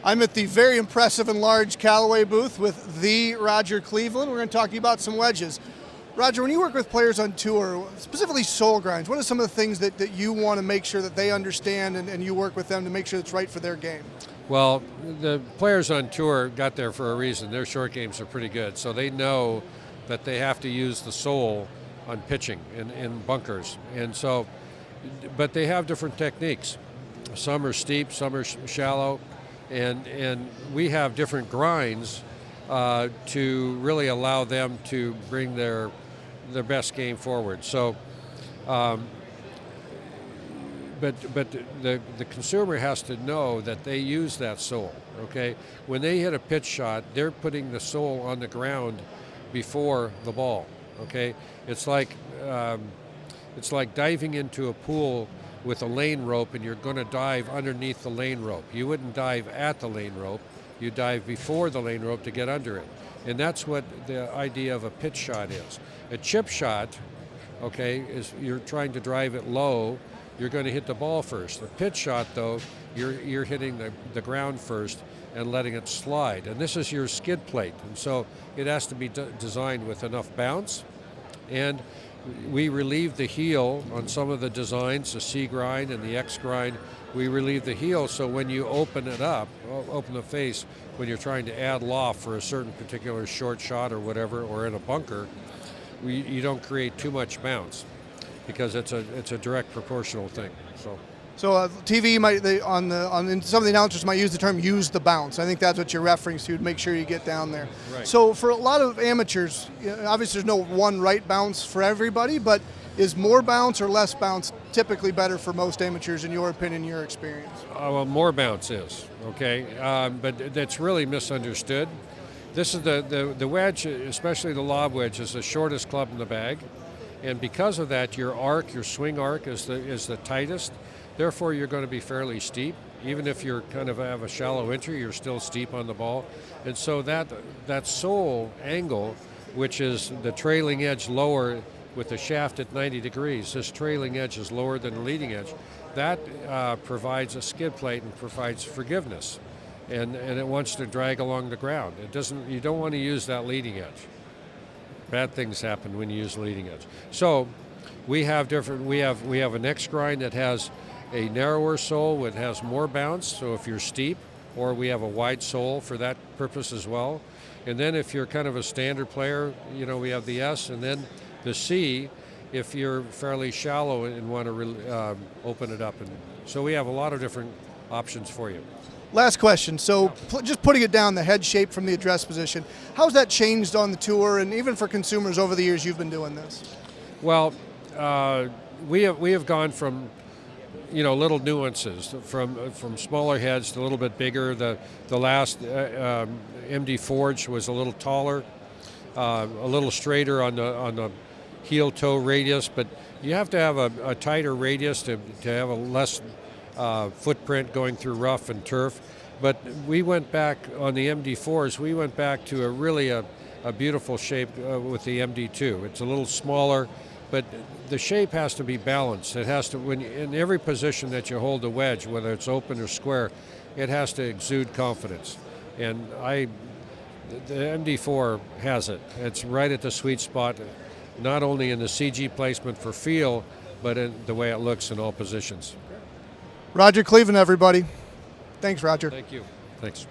I'm at the very impressive and large Callaway booth with the Roger Cleveland. We're going to talk to you about some wedges. Roger, when you work with players on tour, specifically sole grinds, what are some of the things that you want to make sure that they understand and you work with them to make sure it's right for their game? Well, the players on tour got there for a reason. Their short games are pretty good, so they know that they have to use the sole on pitching in bunkers. And so, but they have different techniques. Some are steep, some are shallow, and we have different grinds to really allow them to bring their best game forward. So, but the consumer has to know that they use that sole. Okay, when they hit a pitch shot, they're putting the sole on the ground before the ball. Okay, it's like diving into a pool with a lane rope, and you're going to dive underneath the lane rope. You wouldn't dive at the lane rope. You dive before the lane rope to get under it. And that's what the idea of a pitch shot is. A chip shot, okay, is you're trying to drive it low, you're going to hit the ball first. A pitch shot, though, you're hitting the ground first and letting it slide. And this is your skid plate. And so it has to be designed with enough bounce. And we relieve the heel on some of the designs, the C grind and the X grind. We relieve the heel so when you open it up, open the face, when you're trying to add loft for a certain particular short shot or whatever, or in a bunker, you don't create too much bounce because it's a direct proportional thing. So TV might some of the announcers might use the term "use the bounce." I think that's what you're referring to make sure you get down there. Right. So for a lot of amateurs, obviously there's no one right bounce for everybody, but is more bounce or less bounce typically better for most amateurs in your opinion, your experience? Well, more bounce is, okay, but that's really misunderstood. This is the wedge, especially the lob wedge, is the shortest club in the bag, and because of that, your swing arc is the tightest. Therefore, you're going to be fairly steep. Even if you're kind of have a shallow entry, you're still steep on the ball. And so that sole angle, which is the trailing edge lower with the shaft at 90 degrees, this trailing edge is lower than the leading edge. That provides a skid plate and provides forgiveness. And it wants to drag along the ground. You don't want to use that leading edge. Bad things happen when you use leading edge. So we have an X grind that has a narrower sole that has more bounce, so if you're steep, or we have a wide sole for that purpose as well. And then if you're kind of a standard player, we have the S, and then the C if you're fairly shallow and want to open it up. And so we have a lot of different options for you. Last question. So just putting it down, the head shape from the address position, how's that changed on the tour and even for consumers over the years you've been doing this? Well, we have gone from little nuances, from smaller heads to a little bit bigger. The last MD Forge was a little taller, a little straighter on the heel toe radius, but you have to have a tighter radius to have a less footprint going through rough and turf. But we went back on the MD4s. We went back to a beautiful shape with the MD2. It's a little smaller, but the shape has to be balanced. It has to, in every position that you hold the wedge, whether it's open or square, it has to exude confidence. And the MD4 has it. It's right at the sweet spot, not only in the CG placement for feel, but in the way it looks in all positions. Roger Cleveland, everybody. Thanks, Roger. Thank you. Thanks.